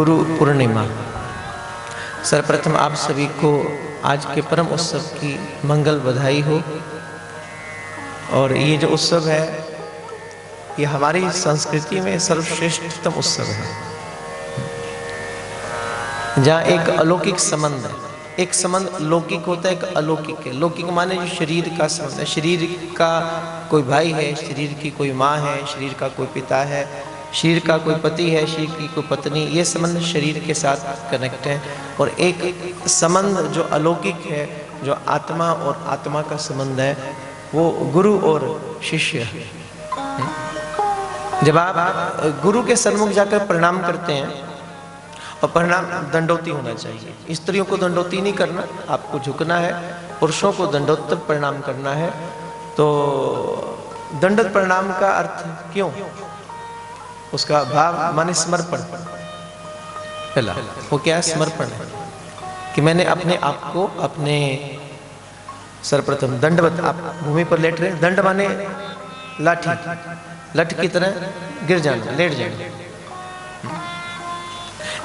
गुरु पूर्णिमा। सर्वप्रथम आप सभी को आज के परम उत्सव की मंगल बधाई हो। और ये जो उत्सव है ये हमारी संस्कृति में सर्वश्रेष्ठतम उत्सव है, जहाँ एक अलौकिक संबंध है। एक संबंध लौकिक होता है, एक अलौकिक है। लौकिक माने जो शरीर का संबंध है, शरीर का कोई भाई है, शरीर की कोई माँ है, शरीर का कोई पिता है, शरीर का कोई पति है, शरीर की कोई पत्नी, ये संबंध शरीर के साथ कनेक्ट है। और एक संबंध जो अलौकिक है, जो आत्मा और आत्मा का संबंध है, वो गुरु और शिष्य है। जब आप गुरु के सन्मुख जाकर प्रणाम करते हैं, और प्रणाम दंडोती होना चाहिए, स्त्रियों को दंडोती नहीं करना, आपको झुकना है, पुरुषों को दंडोत्तर प्रणाम करना है। तो दंडोत प्रणाम का अर्थ क्यों? उसका भाव माने समर्पण। पहला वो क्या है? समर्पण है कि मैंने अपने आप को अपने सर्वप्रथम दंडवत, आप भूमि पर लेट रहे, दंड माने लाठी, लठ की तरह गिर जाना, लेट जाना।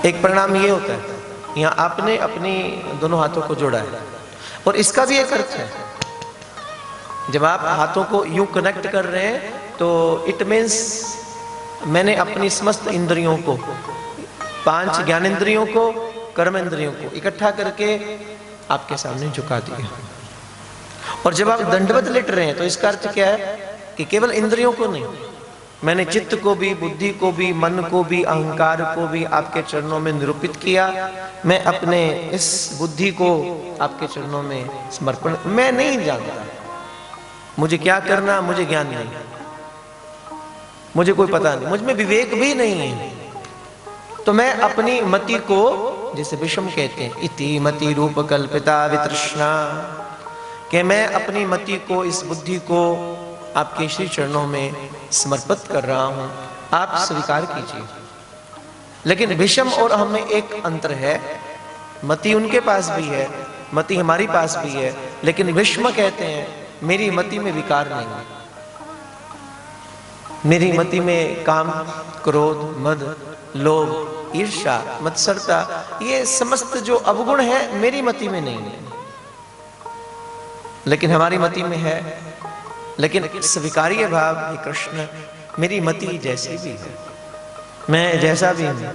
एक प्रणाम ये होता है, यहाँ आपने अपनी दोनों हाथों को जोड़ा है। और इसका भी एक अर्थ है, जब आप हाथों को यूं कनेक्ट कर रहे हैं तो इट मीन्स मैंने अपनी समस्त इंद्रियों को, 5 ज्ञानेंद्रियों को, कर्मेंद्रियों को इकट्ठा करके आपके सामने झुका दिया। और जब आप दंडवत लेट रहे हैं तो इसका अर्थ क्या है कि केवल इंद्रियों को नहीं, मैंने चित्त को भी, बुद्धि को भी, मन को भी, अहंकार को भी आपके चरणों में निरूपित किया। मैं अपने इस बुद्धि को आपके चरणों में समर्पण, मैं नहीं जानता मुझे क्या करना, मुझे ज्ञान नहीं, मुझे कोई पता नहीं, मुझ में विवेक भी नहीं है। तो मैं अपनी मति को, जैसे विषम कहते हैं, इति मति रूप कल्पिता वितृष्णा, कि मैं अपनी मति को, इस बुद्धि को आपके श्री चरणों में समर्पित कर रहा हूं, आप स्वीकार कीजिए। लेकिन विषम और हम में एक अंतर है, मति उनके पास भी है, मति हमारी पास भी है, लेकिन विषम कहते हैं मेरी मति में विकार नहीं है, मेरी मति में काम, क्रोध, मद, लोभ, ईर्ष्या, मत्सरता, ये समस्त जो अवगुण है मेरी मति में नहीं है, लेकिन हमारी मति में है। लेकिन स्वीकार्य भाव, हे कृष्ण मेरी मति जैसी भी है, मैं जैसा भी हूं,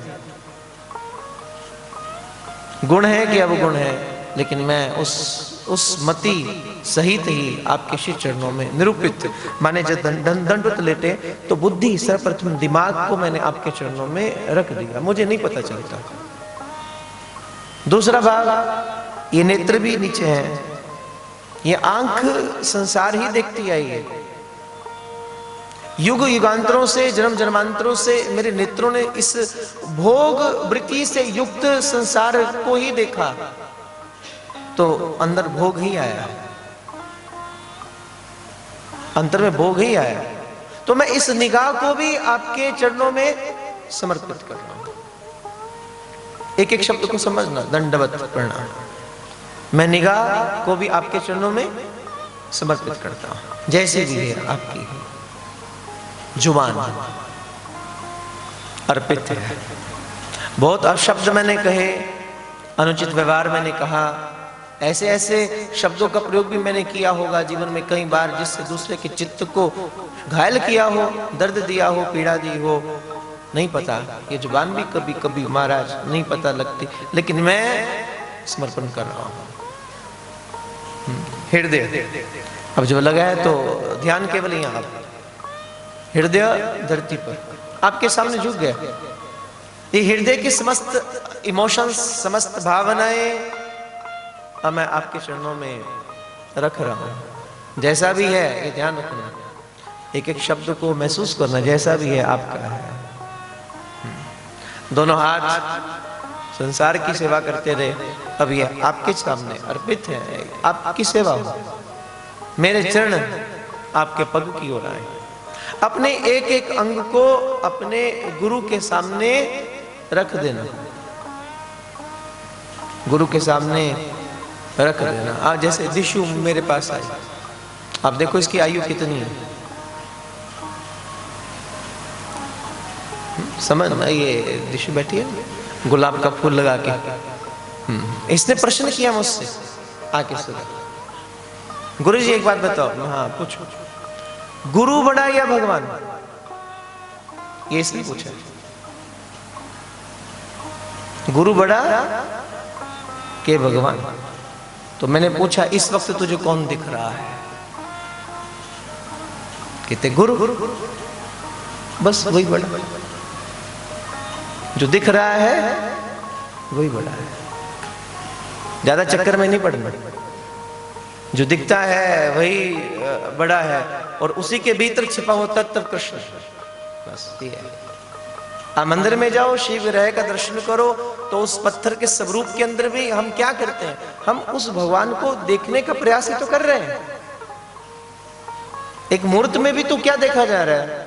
गुण है कि अवगुण है, लेकिन मैं उस मति सहित ही आपके श्री चरणों में निरूपित, माने जब दंडवत लेटे तो बुद्धि, सर्वप्रथम दिमाग को मैंने आपके चरणों में रख दिया, मुझे नहीं पता चलता। दूसरा भाग, ये नेत्र भी नीचे है, ये आंख संसार ही देखती आई है। युग युगांतरों से, जन्म जन्मांतरों से मेरे नेत्रों ने इस भोग वृत्ति से युक्त संसार को ही देखा, तो अंदर भोग ही आया, अंतर में भोग ही आया। तो मैं इस निगाह को भी आपके चरणों में समर्पित कर रहा हूं। एक एक शब्द को समझना, दंडवत प्रणाम, मैं निगाह को भी आपके चरणों में समर्पित करता हूं, जैसे भी है आपकी जुबान अर्पित है। बहुत अपशब्द मैंने कहे, अनुचित व्यवहार मैंने कहा, ऐसे ऐसे शब्दों का प्रयोग भी मैंने किया होगा जीवन में कई बार, जिससे दूसरे के चित्त को घायल किया हो, दर्द दिया हो, पीड़ा दी हो, नहीं पता। ये जुबान भी कभी कभी महाराज नहीं पता लगती, लेकिन मैं समर्पण कर रहा हूं। हृदय, अब जो लगा है तो ध्यान केवल यहां, हृदय धरती पर आपके सामने झुक गया। ये हृदय की समस्त इमोशंस, समस्त भावनाएं अब मैं आपके चरणों में रख रहा हूं। जैसा भी है ये ध्यान रखना, एक एक शब्द को महसूस करना, जैसा भी है आपका है। दोनों हाथ संसार की सेवा करते रहे, अब ये आपके सामने अर्पित है, आपकी सेवा हो। मेरे चरण आपके पग की ओर आए, अपने एक एक अंग को अपने गुरु के सामने रख देना, गुरु के सामने रख देना। आज जैसे दिशु मेरे पास आई, आप देखो इसकी आयु कितनी है, समझ ना, ये दिशु बैठी है, गुलाब का फूल लगा के। इसने प्रश्न किया मुझसे आके सुना, गुरु जी एक बात बताओ। हाँ पूछो। गुरु बड़ा या भगवान? ये इसने पूछा। गुरु बड़ा के भगवान? तो मैंने पूछा इस वक्त तुझे कौन दिख रहा है? कहते गुरु। बस वही बड़ा, जो दिख रहा है वही बड़ा है। ज्यादा चक्कर में नहीं पड़ना, जो दिखता है वही बड़ा है और उसी के भीतर छिपा हुआ तत्व कृष्ण। बस ये है। आप मंदिर में जाओ, शिव विग्रह का दर्शन करो तो उस पत्थर के स्वरूप के अंदर भी हम क्या करते हैं? हम उस भगवान को देखने का प्रयास ही तो कर रहे हैं। एक मूर्त में भी तो क्या देखा जा रहा है?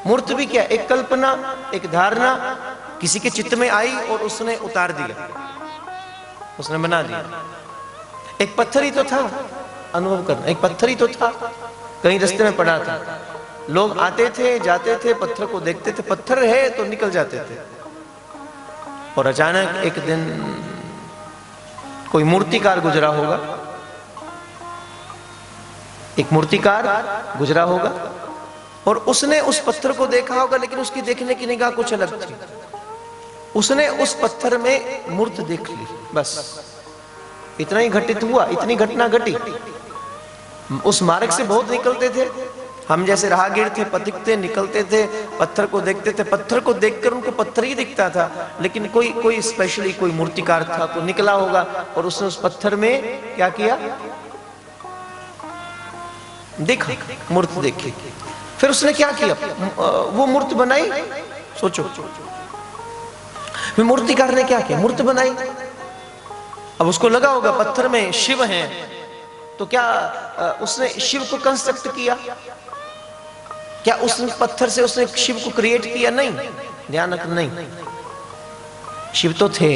मूर्त भी क्या? एक कल्पना, एक धारणा किसी के चित्त में आई और उसने उतार दिया, उसने बना दिया। एक पत्थर ही तो था अनुभव करना, एक पत्थर ही तो था, कहीं रास्ते में पड़ा था। लोग आते थे जाते थे, पत्थर को देखते थे, पत्थर है तो निकल जाते थे। और अचानक एक दिन कोई मूर्तिकार गुजरा होगा, एक मूर्तिकार गुजरा होगा और उसने उस पत्थर को देखा होगा, लेकिन उसकी देखने की निगाह कुछ अलग थी। उसने उस पत्थर में मूर्त देख ली, बस इतना ही घटित हुआ, इतनी घटना घटी। उस मार्ग से बहुत निकलते थे, हम जैसे राहगीर थे, पथिक थे, निकलते थे, पत्थर को देखते थे, पत्थर को देखकर उनको पत्थर ही दिखता था। लेकिन कोई स्पेशली कोई मूर्तिकार था, कोई निकला होगा और उसने उस पत्थर में क्या किया? देखा, मूर्त देखी। फिर उसने क्या किया? वो मूर्त बनाई। सोचो, मूर्तिकार ने क्या किया? मूर्त बनाई। अब उसको लगा होगा पत्थर में शिव हैं, तो क्या उसने शिव को कंस्ट्रक्ट किया? क्या उस पत्थर से उसने शिव को क्रिएट किया? नहीं, ध्यान रखना, नहीं। शिव तो थे,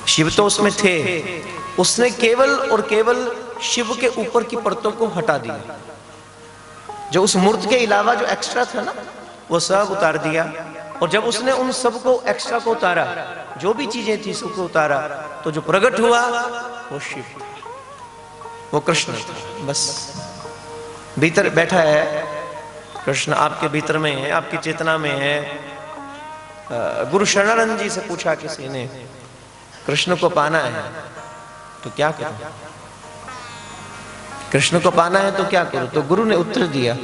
शिव तो उसमें थे। उसने केवल और केवल शिव के ऊपर की परतों को हटा दिया। जो उस मूर्त के अलावा जो एक्स्ट्रा था ना, वो सब उतार दिया। और जब उसने उन सब को एक्स्ट्रा को उतारा, जो भी चीजें थी सबको उतारा, तो जो प्रकट हुआ वो शिव था, वो कृष्ण था। बस भीतर बैठा है कृष्ण, आपके भीतर में है, आपकी चेतना में है। गुरु शरणानंद जी से पूछा किसी ने, कृष्ण को पाना है तो क्या करूं? कृष्ण को पाना है तो क्या करूं? तो गुरु ने उत्तर दिया,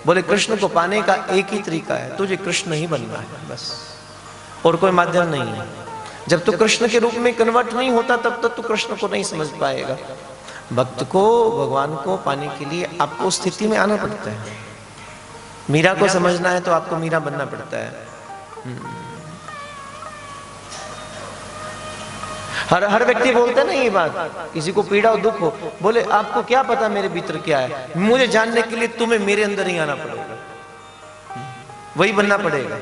बोले कृष्ण को पाने का एक ही तरीका है, तुझे कृष्ण ही बनना है, बस, और कोई माध्यम नहीं है। जब तू कृष्ण के रूप में कन्वर्ट नहीं होता तब तक तू कृष्ण को नहीं समझ पाएगा। भक्त को, भगवान को पाने के लिए आपको उस स्थिति में आना पड़ता है। मीरा को समझना है तो आपको मीरा बनना पड़ता है। हर व्यक्ति बोलता है ना ये बात, किसी को पीड़ा और दुख हो, बोले आपको क्या पता मेरे भीतर क्या है? मुझे जानने के लिए तुम्हें मेरे अंदर ही आना पड़ेगा, वही बनना पड़ेगा।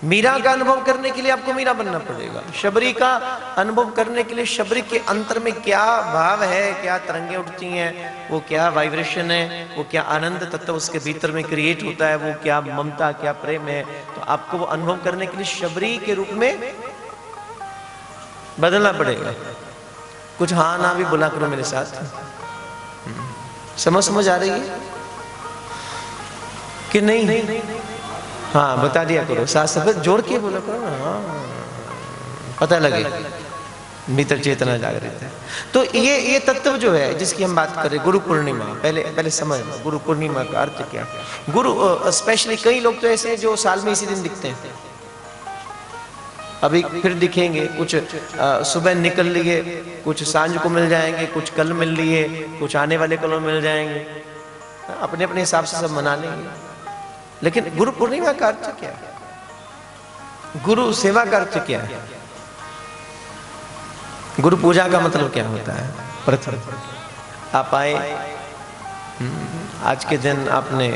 मीरा का अनुभव करने के लिए आपको मीरा बनना पड़ेगा। शबरी का अनुभव करने के लिए शबरी के अंतर में क्या भाव है, क्या तरंगें उठती हैं, वो क्या वाइब्रेशन है, वो क्या आनंद तत्व उसके भीतर में क्रिएट होता है, वो क्या ममता, क्या प्रेम है, तो आपको वो अनुभव करने के लिए शबरी के रूप में बदलना पड़ेगा। कुछ हाँ ना भी बोला करो मेरे साथ। समझ आ रही है कि नहीं? हाँ बता दिया करो, साथ साथ जोड़ के बोला करो ना, हाँ पता लगे भीतर चेतना जागृत है। तो ये तत्व जो है जिसकी हम बात करें, गुरु पूर्णिमा, पहले समझ लो गुरु पूर्णिमा का अर्थ क्या। गुरु स्पेशली कई लोग तो ऐसे हैं जो साल में इसी दिन दिखते हैं, अभी फिर दिखेंगे, कुछ सुबह निकल लिए, कुछ सांझ को मिल जाएंगे, कुछ कल मिल लिए, कुछ आने वाले कल मिल जाएंगे, अपने अपने हिसाब से सब मना लेंगे। लेकिन गुरु पूर्णिमा का अर्थ क्या है? गुरु सेवा का अर्थ क्या है? गुरु पूजा का मतलब क्या होता है? प्रथम आप आए, आज के दिन आपने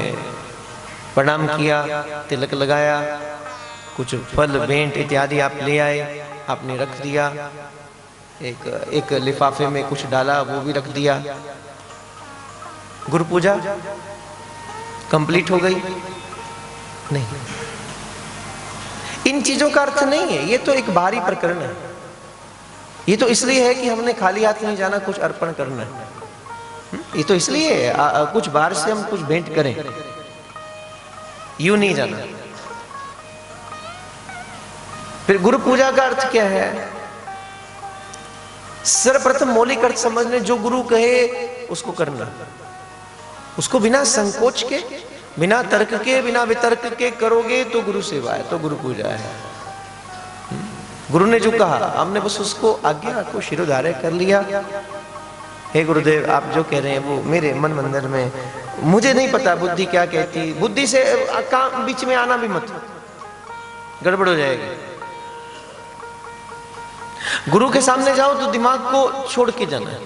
प्रणाम किया, तिलक लगाया, कुछ फल भेंट इत्यादि आप ले आए, आपने रख दिया, एक लिफाफे में कुछ डाला, वो भी रख दिया। गुरु पूजा कंप्लीट हो गई? नहीं। इन चीजों का अर्थ नहीं है, ये तो एक बाहरी प्रकरण है। ये तो इसलिए है कि हमने खाली हाथ नहीं जाना, कुछ अर्पण करना है। ये तो इसलिए है, कुछ बाहर से हम कुछ भेंट करें, यूं नहीं जाना। फिर गुरु पूजा का अर्थ क्या है? सर्वप्रथम मौलिक अर्थ समझने, जो गुरु कहे उसको करना, उसको बिना संकोच के, बिना तर्क के, बिना वितर्क के करोगे तो गुरु सेवा है, तो गुरु पूजा है। गुरु ने जो कहा हमने बस उसको आज्ञा को शिरोधार्य कर लिया। हे गुरुदेव, आप जो कह रहे हैं वो मेरे मन मंदिर में, मुझे नहीं पता बुद्धि क्या कहती, बुद्धि से काम बीच में आना भी मत, गड़बड़ हो जाएगी। गुरु के सामने जाओ तो दिमाग को छोड़ के जाना है।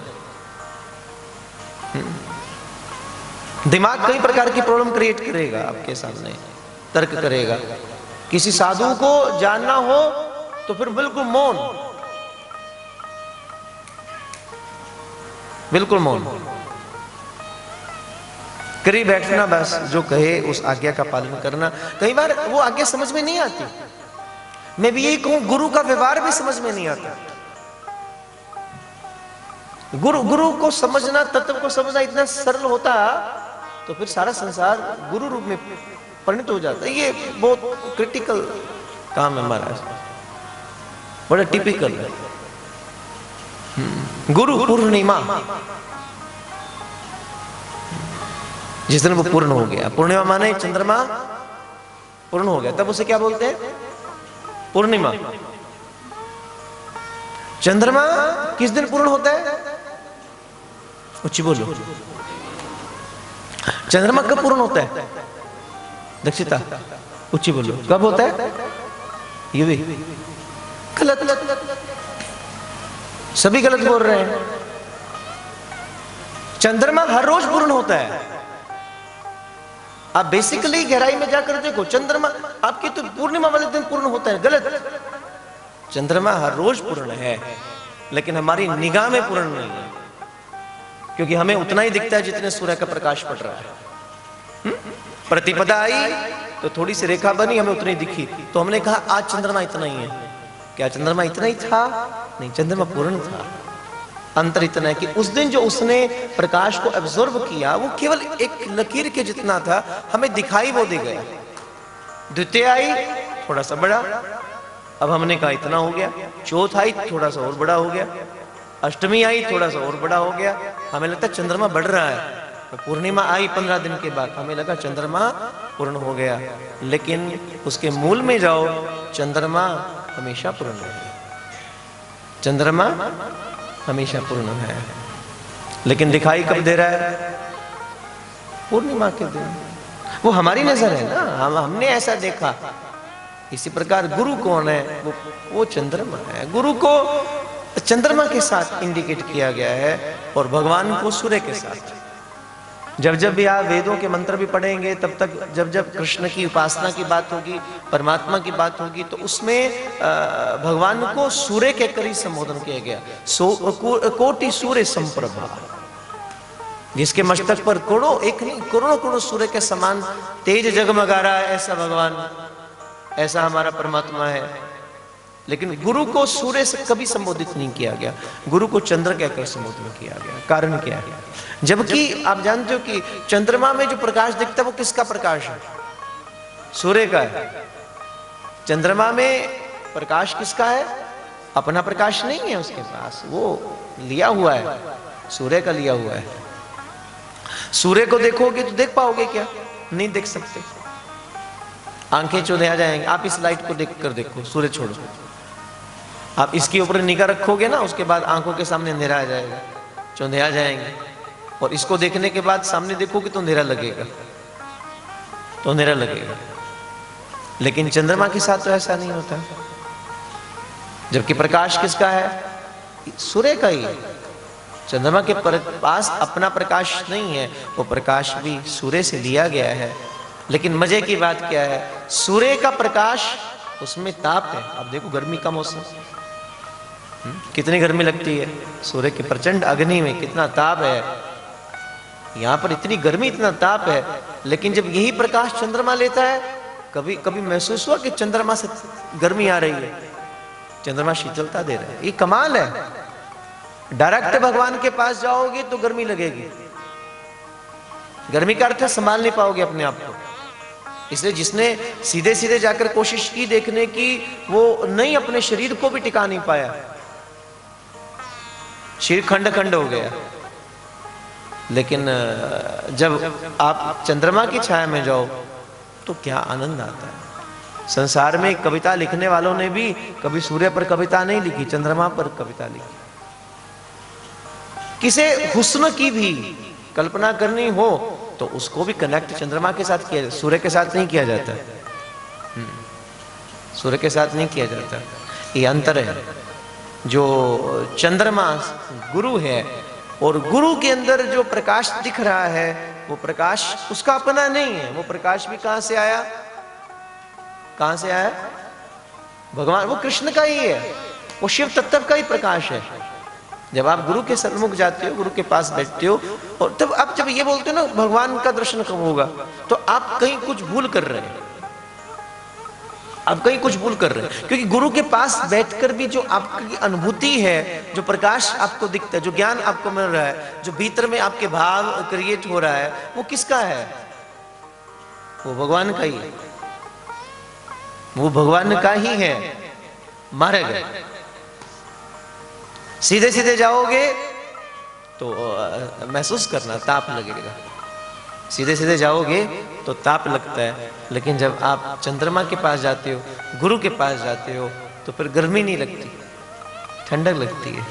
दिमाग कई प्रकार की प्रॉब्लम क्रिएट करेगा आपके सामने, तर्क करेगा। किसी साधु को जानना हो तो फिर बिल्कुल मौन, बिल्कुल मौन, करीब बैठना, बस जो कहे उस आज्ञा का पालन करना। कई बार वो आज्ञा समझ में नहीं आती, मैं भी यही कहूं, गुरु का व्यवहार भी समझ में नहीं आता। गुरु को समझना, तत्व को समझना इतना सरल होता तो फिर सारा संसार गुरु रूप में परिणत हो जाता है। ये बहुत क्रिटिकल काम है महाराज, बड़ा टिपिकल है। गुरु पूर्णिमा, जिस दिन वो पूर्ण हो गया, पूर्णिमा माने चंद्रमा पूर्ण हो गया, तब उसे क्या बोलते हैं? पूर्णिमा। चंद्रमा किस दिन पूर्ण होता है? ऊंची बोलो, चंद्रमा कब पूर्ण होता है? दक्षिता, ऊंची बोलो, कब होता है? ये भी गलत, सभी गलत बोल रहे हैं। चंद्रमा हर रोज पूर्ण होता है। आप बेसिकली गहराई में जाकर देखो, चंद्रमा आपकी तो पूर्णिमा वाले दिन पूर्ण होता है, गलत। चंद्रमा हर रोज पूर्ण है, लेकिन हमारी निगाह में पूर्ण नहीं है, क्योंकि हमें उतना ही दिखता है जितने सूर्य का प्रकाश पड़ रहा है। प्रतिपदा आई तो थोड़ी सी रेखा बनी, हमें उतनी दिखी, तो हमने कहा आज चंद्रमा इतना ही है। क्या चंद्रमा इतना ही था? नहीं, चंद्रमा पूर्ण था। अंतर इतना है कि उस दिन जो उसने प्रकाश को एब्जॉर्ब किया वो केवल एक लकीर के जितना था, हमें दिखाई वो दे गया। द्वितीय आई थोड़ा सा बड़ा, अब हमने कहा इतना हो गया। चौथ आई थोड़ा सा और बड़ा हो गया। अष्टमी आई थोड़ा सा और बड़ा हो गया। हमें लगता चंद्रमा बढ़ रहा है। तो पूर्णिमा आई 15 दिन के बाद, हमें लगा चंद्रमा पूर्ण हो गया, लेकिन उसके मूल में जाओ, चंद्रमा हमेशा पूर्ण है। चंद्रमा हमेशा पूर्ण है, लेकिन दिखाई कब दे रहा है? पूर्णिमा के दिन। वो हमारी नजर है ना, हमने ऐसा देखा। इसी प्रकार गुरु कौन है? वो चंद्रमा है। गुरु को चंद्रमा के साथ इंडिकेट किया गया है और भगवान को सूर्य के साथ। जब जब भी आप वेदों के मंत्र भी पढ़ेंगे, तब तक जब जब कृष्ण की उपासना की बात होगी, परमात्मा की बात होगी, तो उसमें भगवान को सूर्य के कर ही संबोधन किया गया। कोटि सूर्य संप्रभा, जिसके मस्तक पर करोड़ों, एक नहीं करोड़ों करोड़ों सूर्य के समान तेज जगमगा रहा है, ऐसा भगवान, ऐसा हमारा परमात्मा है। लेकिन गुरु को सूर्य से कभी संबोधित नहीं किया गया, गुरु को चंद्र कहकर संबोधित किया गया। कारण क्या है? जबकि आप जानते हो कि चंद्रमा में जो प्रकाश दिखता है वो किसका प्रकाश है? सूर्य का है। चंद्रमा में प्रकाश किसका है? अपना प्रकाश नहीं है उसके पास, वो लिया हुआ है, सूर्य का लिया हुआ है। सूर्य को देखोगे तो देख पाओगे क्या? नहीं देख सकते, आंखें चौंधिया जाएंगी। आप इस लाइट को देख कर देखो, सूर्य छोड़ो, आप इसके ऊपर निगाह रखोगे ना, उसके बाद आंखों के सामने अंधेरा आ जाएगा, चौंधिया जाएंगे। और इसको देखने के बाद सामने देखोगे तो अंधेरा लगेगा, तो अंधेरा लगेगा। लेकिन चंद्रमा के साथ तो ऐसा नहीं होता, जबकि प्रकाश किसका है? सूर्य का ही। चंद्रमा के पास अपना प्रकाश नहीं है, वो प्रकाश भी सूर्य से लिया गया है। लेकिन मजे की बात क्या है? सूर्य का प्रकाश, उसमें ताप है। अब देखो गर्मी का मौसम, कितनी गर्मी लगती है, सूर्य की प्रचंड अग्नि में कितना ताप है। यहाँ पर इतनी गर्मी, इतना ताप है, लेकिन जब यही प्रकाश चंद्रमा लेता है, कभी कभी महसूस हुआ कि चंद्रमा से गर्मी आ रही है, चंद्रमा शीतलता दे रहा है, ये कमाल है। डायरेक्ट भगवान के पास जाओगे तो गर्मी लगेगी, गर्मी का अर्थ है संभाल नहीं पाओगे अपने आप को। इसलिए जिसने सीधे सीधे जाकर कोशिश की देखने की, वो नहीं अपने शरीर को भी टिका नहीं पाया, शरीर खंड खंड हो गया। लेकिन जब आप चंद्रमा की छाया में जाओ तो क्या आनंद आता है। संसार में कविता लिखने वालों ने भी कभी सूर्य पर कविता नहीं लिखी, चंद्रमा पर कविता लिखी। किसे हुस्न की भी कल्पना करनी हो तो उसको भी कनेक्ट चंद्रमा के साथ किया जाता, सूर्य के साथ नहीं किया जाता, सूर्य के साथ नहीं किया जाता। ये अंतर है। जो चंद्रमा गुरु है और गुरु के अंदर जो प्रकाश दिख रहा है वो प्रकाश उसका अपना नहीं है। वो प्रकाश भी कहां से आया, कहां से आया? भगवान, वो कृष्ण का ही है, वो शिव तत्व का ही प्रकाश है। जब आप गुरु के सन्मुख जाते हो, गुरु के पास बैठते हो, और तब आप जब ये बोलते हो ना भगवान का दर्शन कब होगा, तो आप कहीं कुछ भूल कर रहे हैं, आप कहीं कुछ भूल कर रहे हैं। क्योंकि गुरु के पास बैठकर भी जो आपकी अनुभूति है, जो प्रकाश आपको दिखता है, जो ज्ञान आपको मिल रहा है, जो भीतर में आपके भाव क्रिएट हो रहा है, वो किसका है? वो भगवान का ही है, वो भगवान का ही है। मारे गए सीधे सीधे जाओगे तो महसूस करना ताप लगेगा, सीधे सीधे जाओगे तो ताप लगता है। लेकिन जब आप चंद्रमा के पास जाते हो, गुरु के पास जाते हो, तो फिर गर्मी नहीं लगती, ठंडक लगती है।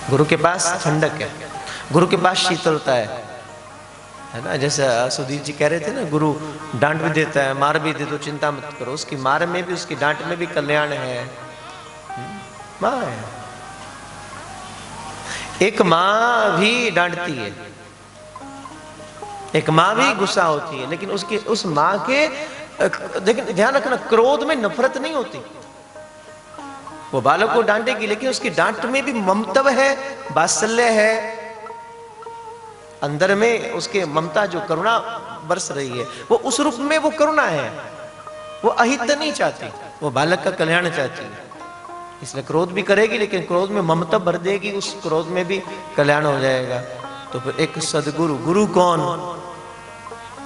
गुरु के पास ठंडक है, गुरु के पास शीतलता है ना। जैसे सुधीर जी कह रहे थे ना, गुरु डांट भी देता है, मार भी दे तो चिंता मत करो, उसकी मार में भी उसकी डांट में भी कल्याण है। माँ है, एक माँ भी डांटती है, एक माँ भी गुस्सा होती है, लेकिन उसके उस माँ के, लेकिन ध्यान रखना, क्रोध में नफरत नहीं होती। वो बालक को डांटेगी लेकिन उसकी डांट में भी ममत्व है, वात्सल्य है, अंदर में उसके ममता जो करुणा बरस रही है, वो उस रूप में वो करुणा है। वो अहित नहीं चाहती, वो बालक का कल्याण चाहती है, इसलिए क्रोध भी करेगी, लेकिन क्रोध में ममता भर देगी, उस क्रोध में भी कल्याण हो जाएगा। तो फिर एक सदगुरु, गुरु कौन?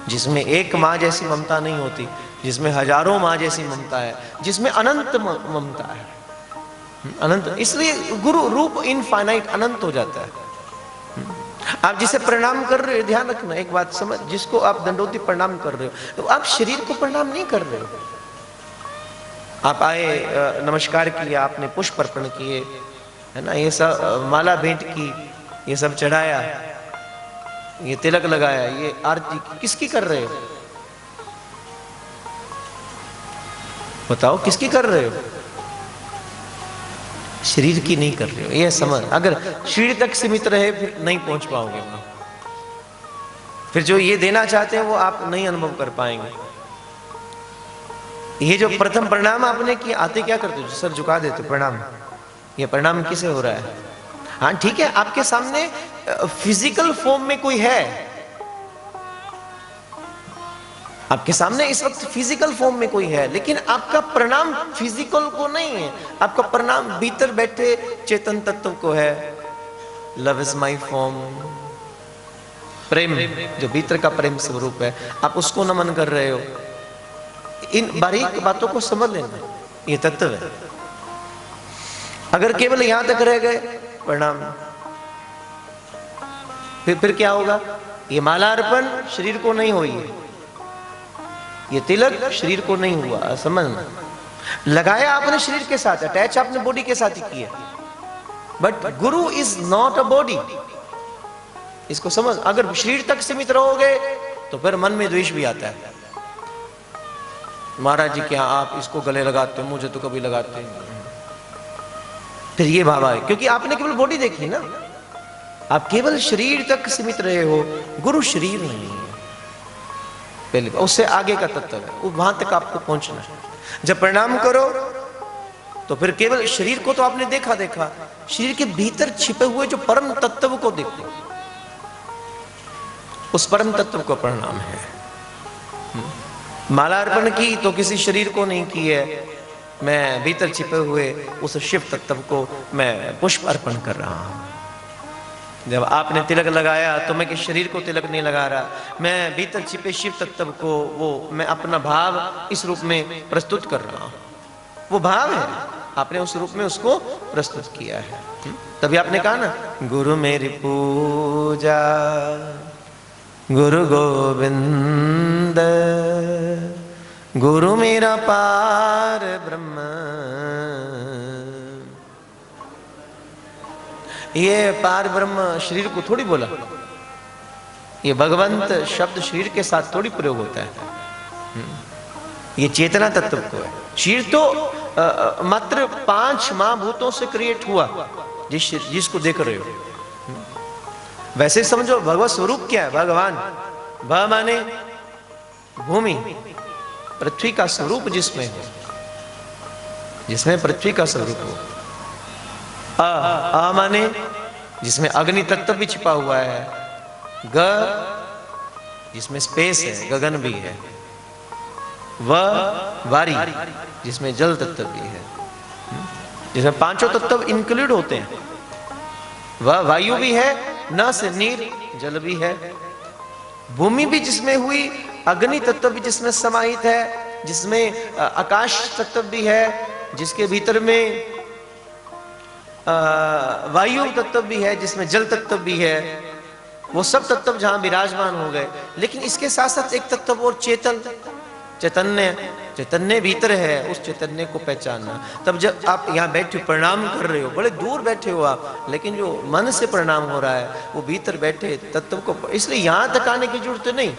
जिसमें एक माँ जैसी ममता नहीं होती, जिसमें हजारों माँ जैसी ममता है, जिसमें अनंत ममता है, अनंत। इसलिए गुरु रूप इनफाइनाइट, अनंत हो जाता है। आप जिसे प्रणाम कर रहे हो, ध्यान रखना एक बात समझ, जिसको आप दंडोती प्रणाम कर रहे हो, तो आप शरीर को प्रणाम नहीं कर रहे हो। आप आए, नमस्कार किया, आपने पुष्प अर्पण किए, है ना, ये सब माला भेंट की, ये सब चढ़ाया, ये तिलक लगाया, ये आरती किसकी कर रहे हो? बताओ किसकी कर रहे हो? शरीर की नहीं कर रहे हो, ये समझ। अगर शरीर तक सीमित रहे फिर नहीं पहुंच पाओगे वहां, फिर जो ये देना चाहते हैं वो आप नहीं अनुभव कर पाएंगे। ये जो प्रथम प्रणाम आपने किया, आते क्या करते हो? सर झुका देते प्रणाम। ये प्रणाम किसे हो रहा है? हाँ ठीक है, आपके सामने फिजिकल फॉर्म में कोई है, आपके सामने इस वक्त फिजिकल फॉर्म में कोई है, लेकिन आपका प्रणाम फिजिकल को नहीं है, आपका प्रणाम भीतर बैठे चेतन तत्व को है। लव इज माई फॉर्म, प्रेम जो भीतर का प्रेम स्वरूप है, आप उसको नमन कर रहे हो। इन बारीक बातों को समझ लेना, ये तत्व है। अगर केवल यहां तक रह गए प्रणाम, फिर क्या होगा? ये माला अर्पण शरीर को नहीं हुई है, ये तिलक शरीर को नहीं हुआ, समझना। लगाया आपने शरीर के साथ, अटैच आपने बॉडी के साथ ही किया, but Guru is not a body, इसको समझ। अगर शरीर तक सीमित रहोगे तो फिर मन में द्वेष भी आता है। महाराज जी क्या आप इसको गले लगाते हो, मुझे तो कभी लगाते नहीं। फिर ये भाव है, क्योंकि आपने केवल बॉडी देखी ना, आप केवल शरीर तक सीमित रहे हो। गुरु शरीर नहीं है, पहले उससे आगे का तत्व है, वो वहां तक आपको पहुंचना है। जब प्रणाम करो तो फिर केवल शरीर को तो आपने देखा, शरीर के भीतर छिपे हुए जो परम तत्व को देखो। उस परम तत्व को प्रणाम है। माला अर्पण की तो किसी शरीर को नहीं की है, मैं भीतर छिपे हुए उस शिव तत्व को मैं पुष्प अर्पण कर रहा हूं। जब आपने तिलक लगाया तो मैं किस शरीर को तिलक नहीं लगा रहा, मैं भीतर छिपे शिव तत्व को वो मैं अपना भाव इस रूप में प्रस्तुत कर रहा हूं। वो भाव है, आपने उस रूप में उसको प्रस्तुत किया है। तभी आपने कहा ना, गुरु मेरी पूजा गुरु गोविंद, गुरु मेरा पार ब्रह्म। ये पार ब्रह्म शरीर को थोड़ी बोला, ये भगवंत शब्द शरीर के साथ थोड़ी प्रयोग होता है। ये चेतना तत्व को है। शरीर तो मात्र 5 महाभूतों से क्रिएट हुआ, जिसको देख रहे हो। वैसे समझो भगवत स्वरूप क्या है, भगवान। भ माने भूमि, पृथ्वी का स्वरूप जिसमें हो, जिसमें पृथ्वी का स्वरूप हो। आ माने जिसमें अग्नि तत्व भी छिपा हुआ है। ग जिसमें स्पेस है, गगन भी है। वारी जिसमें जल तत्व भी है, जिसमें 5 तत्व इंक्लूड होते हैं। वायु भी है, न से नीर जल भी है। भूमि भी जिसमें हुई, अग्नि तत्व भी जिसमें समाहित है, जिसमें आकाश तत्व भी है, जिसके भीतर में वायु तत्व भी है, जिसमें जल तत्व भी है। वो सब तत्व जहां विराजमान हो गए, लेकिन इसके साथ साथ एक तत्व और चैतन्य भीतर है। उस चैतन्य को पहचानना। तब जब आप यहाँ बैठे प्रणाम कर रहे हो, बड़े दूर बैठे हो आप, लेकिन जो मन से प्रणाम हो रहा है वो भीतर बैठे तत्व को, इसलिए यहां तक आने की जरूरत नहीं।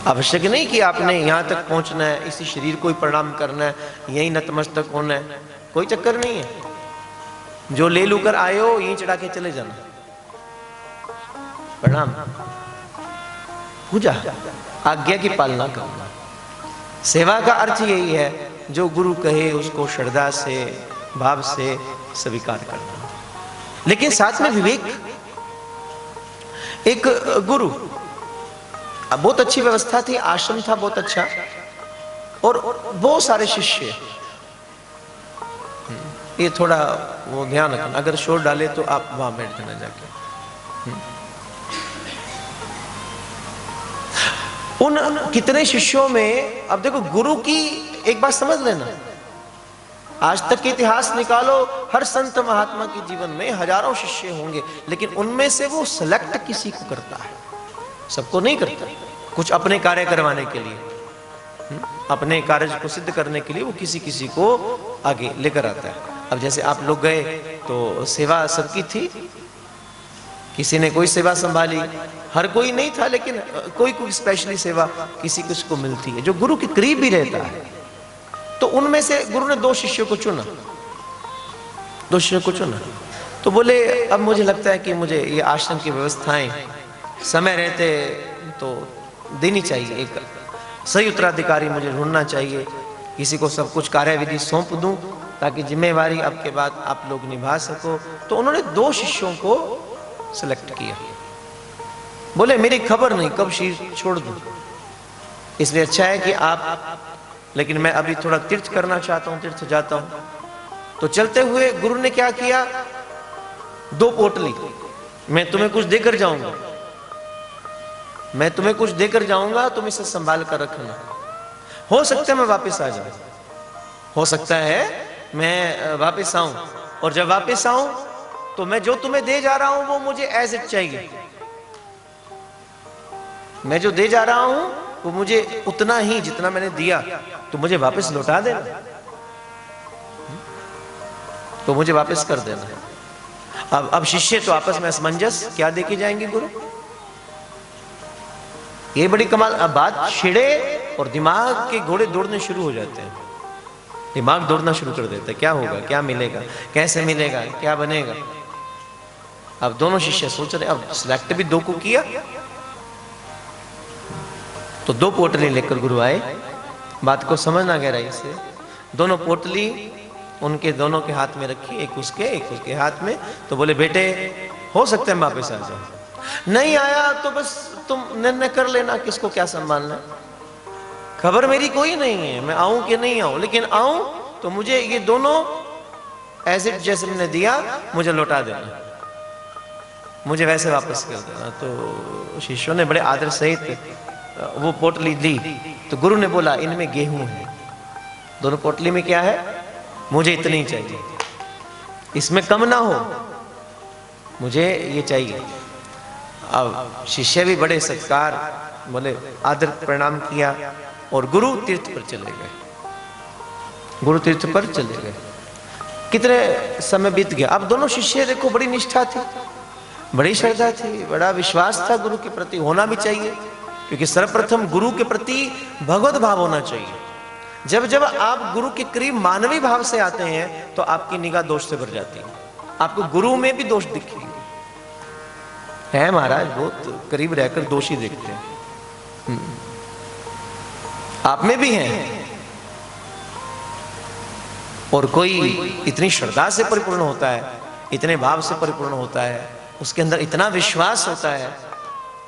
आवश्यक नहीं कि आपने यहां तक पहुंचना है, इसी शरीर को ही प्रणाम करना है, यही नतमस्तक होना है, कोई चक्कर नहीं है। जो ले लूकर आए हो यहीं चढ़ा के चले जाना। प्रणाम, पूजा, आज्ञा की पालना करना। सेवा का अर्थ यही है, जो गुरु कहे उसको श्रद्धा से, भाव से स्वीकार करना। लेकिन साथ में विवेक। एक गुरु, बहुत अच्छी व्यवस्था थी, आश्रम था बहुत अच्छा, और बहुत सारे शिष्य। ये थोड़ा वो ध्यान रखना, अगर शोर डाले तो आप वहां बैठ जाना जाके। उन कितने शिष्यों में, अब देखो गुरु की एक बात समझ लेना, आज तक के इतिहास निकालो, हर संत महात्मा के जीवन में हजारों शिष्य होंगे, लेकिन उनमें से वो सेलेक्ट किसी को करता है, सबको नहीं करता। कुछ अपने कार्य करवाने के लिए, अपने कार्य को सिद्ध करने के लिए वो किसी किसी को आगे लेकर आता है। अब जैसे आप लोग गए तो सेवा सबकी थी, किसी ने कोई सेवा संभाली, हर कोई नहीं था, लेकिन कोई कोई स्पेशली सेवा किसी किसी को मिलती है, जो गुरु के करीब भी रहता है। तो उनमें से गुरु ने 2 शिष्यों को चुना, 2 शिष्यों को चुना। तो बोले अब मुझे लगता है कि मुझे ये आश्रम की व्यवस्थाएं समय रहते तो देनी चाहिए, एक सही उत्तराधिकारी मुझे ढूंढना चाहिए, किसी को सब कुछ कार्यविधि सौंप दूं ताकि जिम्मेवारी आपके बाद आप लोग निभा सको। तो उन्होंने 2 शिष्यों को सिलेक्ट किया। बोले मेरी खबर नहीं कब शरीर छोड़ दूं, इसलिए अच्छा है कि आप, लेकिन मैं अभी थोड़ा तीर्थ करना चाहता हूं, तीर्थ जाता हूं। तो चलते हुए गुरु ने क्या किया, 2 पोटली, मैं तुम्हें कुछ देकर जाऊंगा, मैं तुम्हें कुछ देकर जाऊंगा, तुम इसे संभाल कर रखना। हो सकता है मैं वापस आ जाऊं, हो सकता है मैं वापस आऊं, और जब वापस आऊं तो मैं जो तुम्हें दे जा रहा हूं वो मुझे एज इट चाहिए। मैं जो दे जा रहा हूं वो मुझे उतना ही जितना मैंने दिया, तो मुझे वापस लौटा देना, तो मुझे वापस कर देना। अब शिष्य तो आपस में असमंजस, क्या देके जाएंगे गुरु, ये बड़ी कमाल। अब बात छिड़े और दिमाग के घोड़े दौड़ने शुरू हो जाते हैं, दिमाग दौड़ना शुरू कर देता है, क्या होगा, क्या मिलेगा, कैसे मिलेगा, क्या बनेगा। अब दोनों शिष्य सोच रहे, अब सिलेक्ट भी 2 को किया, तो 2 पोटली लेकर गुरु आए। बात को समझना गहराई से, दोनों पोटली उनके दोनों के हाथ में रखी, एक उसके हाथ में। तो बोले बेटे हो सकता है मैं वापस आ जाऊं, नहीं आया तो बस तुम निर्णय कर लेना किसको क्या संभालना है। खबर मेरी कोई नहीं है मैं आऊं कि नहीं आऊं, लेकिन आऊं तो मुझे ये दोनों एसिड जैसे मैंने दिया मुझे लौटा देना, मुझे वैसे वापस कर देना। तो शिष्यों ने बड़े आदर सहित वो पोटली ली, तो गुरु ने बोला इनमें गेहूं है, दोनों पोटली में क्या है, मुझे इतनी चाहिए, इसमें कम ना हो, मुझे ये चाहिए। अब शिष्य भी बड़े सत्कार बोले आदर प्रणाम किया और गुरु तीर्थ पर चले गए, गुरु तीर्थ पर चले गए। कितने समय बीत गया, अब दोनों शिष्य देखो बड़ी निष्ठा थी, बड़ी श्रद्धा थी, बड़ा विश्वास था गुरु के प्रति, होना भी चाहिए, क्योंकि सर्वप्रथम गुरु के प्रति भगवत भाव होना चाहिए। जब जब आप गुरु के करीब मानवीय भाव से आते हैं तो आपकी निगाह दोष से भर जाती है, आपको गुरु में भी दोष दिखेंगे। है महाराज बहुत करीब रहकर दोषी देखते हैं, आप में भी हैं। और कोई इतनी श्रद्धा से परिपूर्ण होता है, इतने भाव से परिपूर्ण होता है, उसके अंदर इतना विश्वास होता है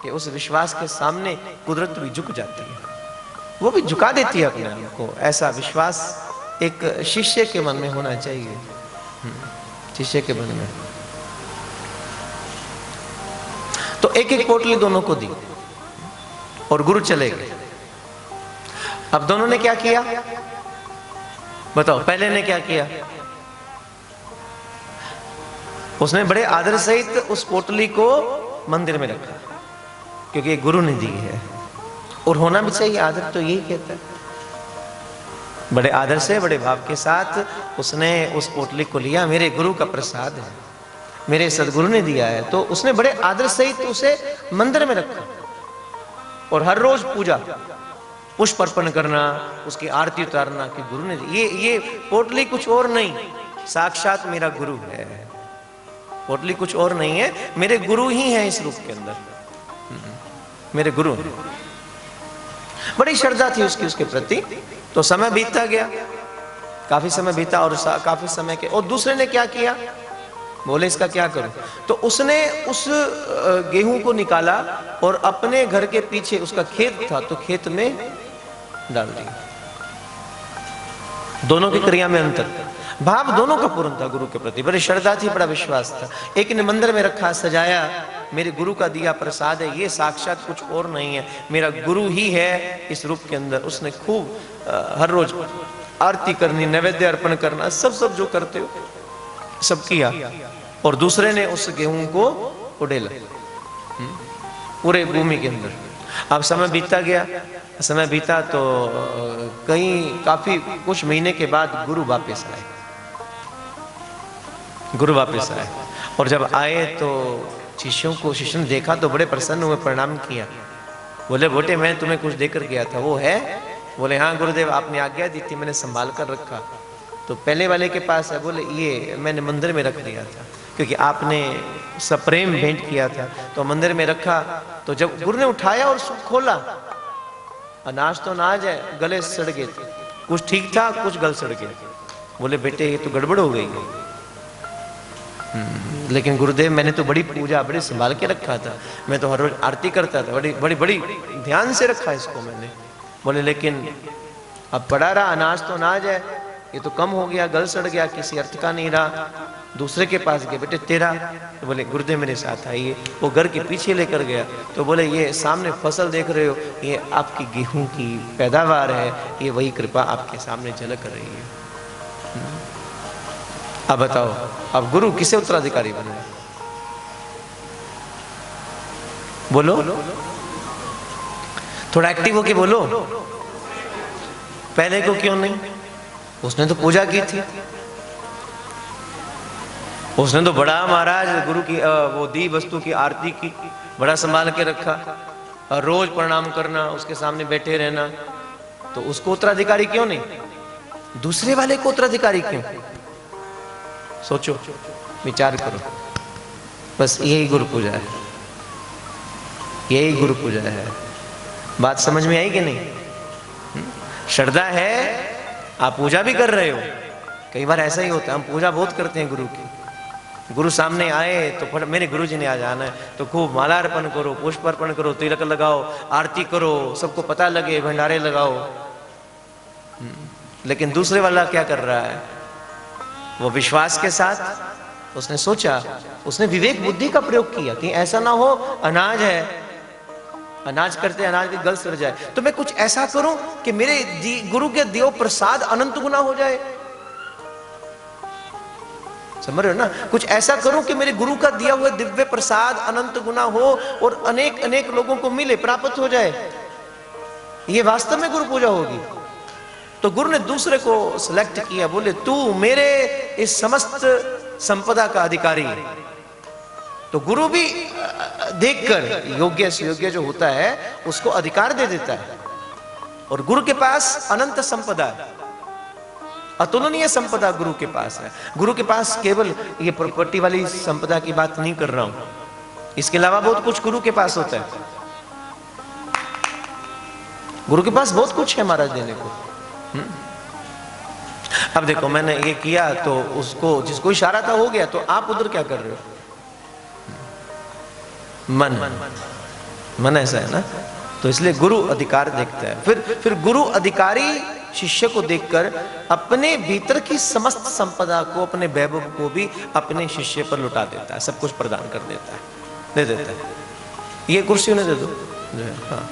कि उस विश्वास के सामने कुदरत भी झुक जाती है, वो भी झुका देती है अपने आप को। ऐसा विश्वास एक शिष्य के मन में होना चाहिए, शिष्य के मन में। तो एक एक पोटली दोनों को दी और गुरु चले गए। अब दोनों ने क्या किया बताओ, पहले ने क्या किया, उसने बड़े आदर सहित उस पोटली को मंदिर में रखा, क्योंकि ये गुरु ने दी है और होना भी चाहिए, आदर तो यही कहता है। बड़े आदर से बड़े भाव के साथ उसने उस पोटली को लिया, मेरे गुरु का प्रसाद है, मेरे सदगुरु ने दिया है, तो उसने बड़े आदर सहित उसे मंदिर में रखा और हर रोज पूजा पुष्प अर्पण करना, उसकी आरती उतारना कि गुरु ने ये पोटली कुछ और नहीं, साक्षात मेरा गुरु है, पोटली कुछ और नहीं है, मेरे गुरु ही है इस रूप के अंदर, मेरे गुरु हैं। बड़ी श्रद्धा थी उसकी उसके प्रति। तो समय बीतता गया, काफी समय बीता और काफी समय के, और दूसरे ने क्या किया, बोले इसका क्या करूं, तो उसने उस गेहूं को निकाला और अपने घर के पीछे उसका खेत था तो खेत में डाल दिया। दोनों की क्रिया में अंतर, भाव दोनों का पूर्ण था गुरु के प्रति, बड़ी श्रद्धा थी, बड़ा विश्वास था। एक ने मंदिर में रखा, सजाया, मेरे गुरु का दिया प्रसाद है, ये साक्षात कुछ और नहीं है, मेरा गुरु ही है इस रूप के अंदर। उसने खूब हर रोज आरती करनी, नैवेद्य अर्पण करना, सब जो करते हो सब किया। और दूसरे ने उस गेहूं को उड़ेला पूरे भूमि के अंदर। अब समय बीतता गया, समय बीता तो काफी कुछ महीने के बाद गुरु वापस आए, गुरु वापस आए। और जब आए तो शिष्य ने देखा तो बड़े प्रसन्न हुए, प्रणाम किया, बोले बेटे मैं तुम्हें कुछ देकर गया था, वो है? बोले हाँ गुरुदेव आपने आज्ञा दी थी, मैंने संभाल कर रखा। तो पहले वाले के पास है, बोले ये मैंने मंदिर में रख दिया था, क्योंकि आपने सप्रेम भेंट किया था तो मंदिर में रखा। तो जब गुरु ने उठाया और खोला, अनाज तो अनाज है, गले सड़ गए थे, कुछ ठीक था कुछ गल सड़ गए। बोले बेटे ये तो गड़बड़ हो गई है। लेकिन गुरुदेव मैंने तो बड़ी पूजा बड़ी संभाल के रखा था, मैं तो हर रोज आरती करता था, बड़ी बड़ी बड़ी ध्यान से रखा इसको मैंने। बोले लेकिन अब पड़ा रहा, अनाज तो अनाज है, ये तो कम हो गया, गल सड़ गया, किसी अर्थ का नहीं रहा। दूसरे के पास गए, बेटे तेरा? तो बोले गुरुदेव मेरे साथ आइए। वो घर के पीछे लेकर गया तो बोले ये सामने फसल देख रहे हो, ये आपकी गेहूं की पैदावार है, ये वही कृपा आपके सामने झलक रही है। अब बताओ, अब गुरु किसे उत्तराधिकारी बने? बोलो, थोड़ा एक्टिव होके बोलो। पहले को क्यों नहीं? उसने तो पूजा की थी, उसने तो बड़ा महाराज गुरु की वो दी वस्तु की आरती की, बड़ा संभाल के रखा, और रोज प्रणाम करना, उसके सामने बैठे रहना। तो उसको उत्तराधिकारी क्यों नहीं? दूसरे वाले को उत्तराधिकारी क्यों? सोचो, विचार करो। बस यही गुरु पूजा है, यही गुरु पूजा है। बात समझ में आई कि नहीं? श्रद्धा है, आप पूजा भी कर रहे हो। कई बार ऐसा ही होता है, हम पूजा बहुत करते हैं गुरु की, गुरु सामने आए तो फट मेरे गुरु जी ने आ जाना है, तो खूब माला अर्पण करो, पुष्प अर्पण करो, तिलक लगाओ, आरती करो, सबको पता लगे, भंडारे लगाओ। लेकिन दूसरे वाला क्या कर रहा है? वो विश्वास के साथ उसने सोचा, उसने विवेक बुद्धि का प्रयोग किया कि ऐसा ना हो अनाज है, अनाज करते अनाज की गल सड़ जाए, तो मैं कुछ ऐसा करूं कि मेरे गुरु के दियो प्रसाद अनंत गुना हो जाए। समझ रहे हो ना? कुछ ऐसा करूं कि मेरे गुरु का दिया हुआ दिव्य प्रसाद अनंत गुना हो और अनेक अनेक लोगों को मिले, प्राप्त हो जाए। ये वास्तव में गुरु पूजा होगी। तो गुरु ने दूसरे को सिलेक्ट किया, बोले तू मेरे इस समस्त संपदा का अधिकारी है। तो गुरु भी देखकर योग्य से योग्य जो होता है उसको अधिकार दे देता है। और गुरु के पास अनंत संपदा है, अतुलनीय संपदा गुरु के पास है। गुरु के पास केवल ये प्रॉपर्टी वाली संपदा की बात नहीं कर रहा हूं, इसके अलावा बहुत कुछ गुरु के पास होता है। गुरु के पास बहुत कुछ है महाराज देने को। अब देखो मैंने ये किया तो उसको जिसको इशारा था हो गया, तो आप उधर क्या कर रहे हो? मन ऐसा है ना, तो इसलिए गुरु अधिकार देखता है। फिर गुरु अधिकारी शिष्य को देखकर अपने भीतर की समस्त संपदा को, अपने वैभव को भी अपने शिष्य पर लुटा देता है, सब कुछ प्रदान कर देता है, दे देता है। ये कुर्सी उन्हें दे दो। हाँ।